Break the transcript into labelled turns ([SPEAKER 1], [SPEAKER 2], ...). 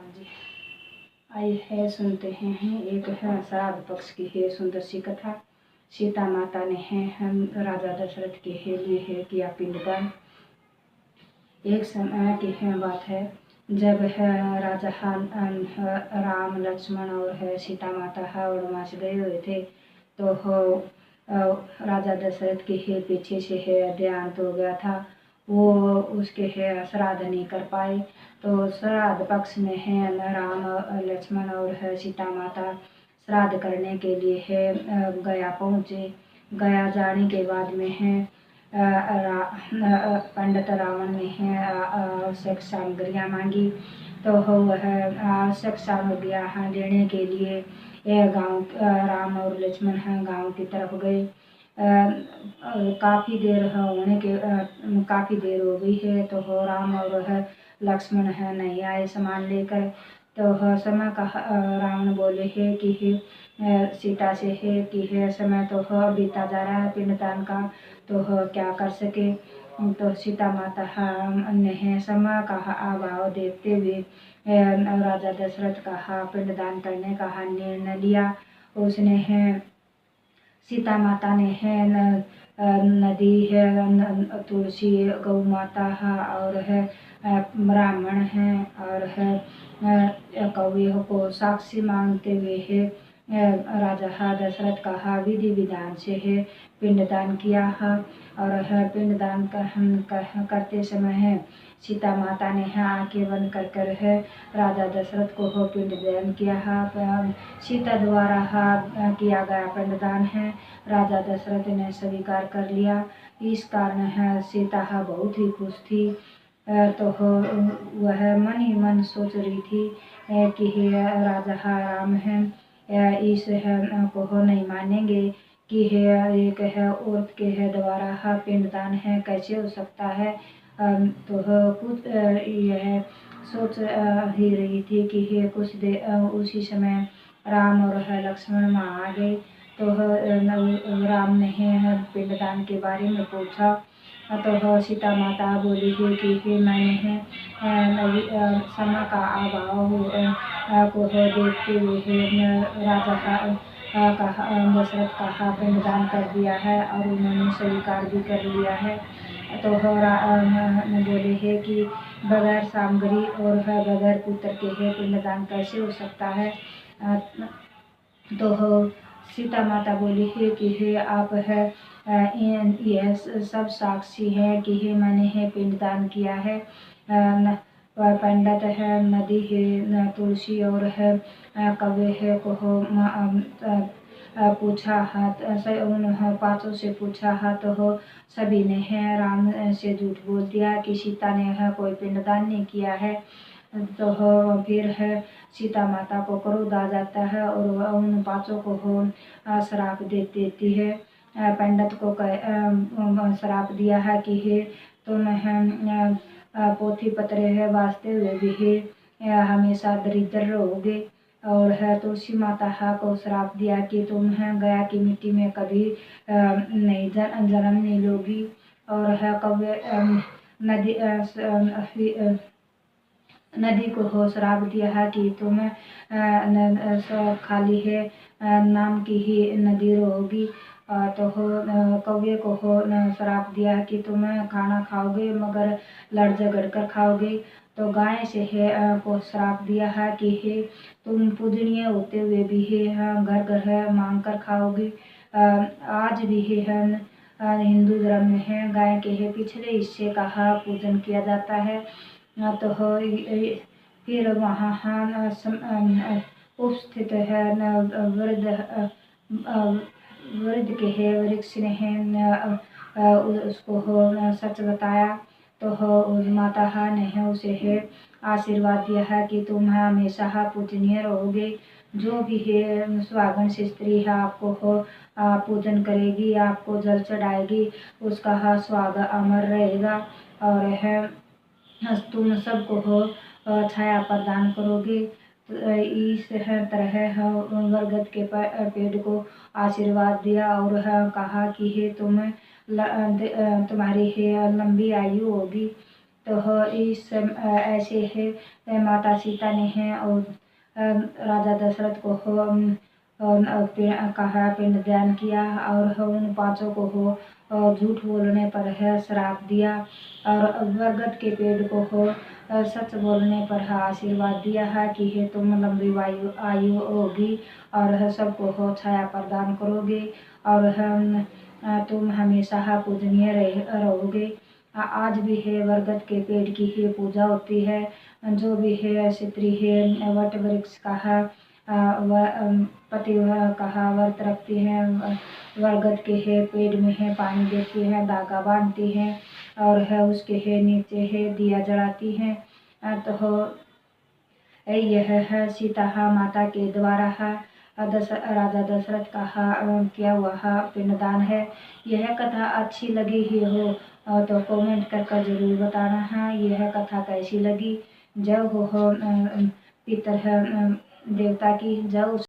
[SPEAKER 1] जी आइए है सुनते हैं एक है श्राद्ध पक्ष की है सुंदर सी कथा। सीता माता ने है हम राजा दशरथ के है लिए है किया पिंडदान। एक समय की है बात है जब है राजा राम लक्ष्मण और है सीता माता है वनवास गए हुए थे तो हो राजा दशरथ के है पीछे से है देहांत हो गया था। वो उसके है श्राद्ध नहीं कर पाए तो श्राद्ध पक्ष में है राम लक्ष्मण और है सीता माता श्राद्ध करने के लिए है गया पहुँचे। गया जाने के बाद में है पंडित रावण ने है आवश्यक सामग्रियाँ मांगी तो वह आवश्यक सामग्रियाँ लेने के लिए गांव राम और लक्ष्मण गांव की तरफ गए। काफ़ी देर होने के काफ़ी देर हो गई है तो राम और लक्ष्मण नहीं आए सामान लेकर। तो समय का रावण बोले है कि सीता से है कि समय तो बीता जा रहा है पिंडदान का तो क्या कर सके। तो सीता माता ने समय का अभाव देखते हुए राजा दशरथ का पिंडदान करने का निर्णय लिया। उसने है सीता माता ने है नदी है तुलसी गौ माता और है ब्राह्मण है और है कौवे को साक्षी मानते हुए है राजा दशरथ का विधि विधान से है पिंडदान किया है। और पिंडदान करते समय है सीता माता ने आंखें बंद कर कर है राजा दशरथ को पिंडदान किया है। सीता द्वारा किया गया पिंडदान है राजा दशरथ ने स्वीकार कर लिया। इस कारण है सीता बहुत ही खुश थी। तो वह मन ही मन सोच रही थी कि राजा राम है इस को नहीं मानेंगे कि एक है औरत के द्वारा पिंडदान है कैसे हो सकता है। तो कुछ यह सोच ही रही थी कि कुछ देर उसी समय राम और लक्ष्मण वहाँ आ गए। तो राम ने पिंडदान के बारे में पूछा तो सीता माता बोली है कि मैंने समय का अभाव को देखते हुए राजा दशरथ का पिंडदान कर दिया है और उन्होंने स्वीकार भी कर लिया है। तो बोले है कि बगैर सामग्री और बगैर पुत्र के पिंडदान कैसे हो सकता है। तो सीता माता बोली है कि आप यह सब साक्षी है कि मैंने पिंडदान किया है। पंडित है नदी है तुलसी और है कौवे है को पूछा उन पांचों से पूछा तो सभी ने है राम से झूठ बोल दिया कि सीता ने कोई पिंडदान नहीं किया है। तो फिर है सीता माता को क्रोध आ जाता है और उन पांचों को श्राप दे देती है। पंडित को श्राप दिया है कि तुम पोथी पत्रे है वास्ते हुए भी हमेशा दरिद्र रहोगे। और तुलसी माता को श्राप दिया कि तुम गया की मिट्टी में कभी नहीं जन्म नहीं लोगी। और कौवे नदी को श्राप दिया है कि तुम खाली है नाम की ही नदी रहोगी। तो कौवे को श्राप दिया कि तुम खाना खाओगे मगर लड़ झगड़ कर खाओगे। तो गाय से है को श्राप दिया है कि तुम पूजनीय होते हुए भी घर घर मांग कर खाओगे। आज भी हिंदू धर्म में गाय के पिछले हिस्से का पूजन किया जाता है। तो फिर वहाँ उपस्थित है वृद्ध के वृक्ष ने उसको सच बताया। तो माता ने उसे आशीर्वाद दिया है कि तुम हमेशा पूजनीय रहोगे। जो भी सुहागन स्त्री आपको पूजन करेगी आपको जल चढ़ाएगी उसका स्वागत अमर रहेगा। और तुम सबको छाया प्रदान करोगे। इस तरह बरगद के पेड़ को आशीर्वाद दिया और कहा कि तुम्हारी लंबी आयु होगी। तो इस ऐसे है माता सीता ने है और राजा दशरथ को कहा पिंडदान किया और उन पांचों को झूठ बोलने पर है श्राप दिया और बरगद के पेड़ को सच बोलने पर है आशीर्वाद दिया है कि हे तुम लंबी आयु होगी और सबको छाया प्रदान करोगे और तुम हमेशा पूजनीय रहोगे। आज भी है बरगद के पेड़ की ही पूजा होती है। जो भी है स्त्री है वट वृक्ष का है पति कहा व्रत रखती हैं बरगद के है पेड़ में है पानी देती है धागा बांधती हैं और है उसके है नीचे है दिया जलाती हैं। तो यह है सीता माता के द्वारा राजा दशरथ का किया हुआ पिंडदान है। यह कथा अच्छी लगी ही हो तो कमेंट कर जरूर बताना है यह कथा कैसी लगी। जय हो पितर देवता की जय।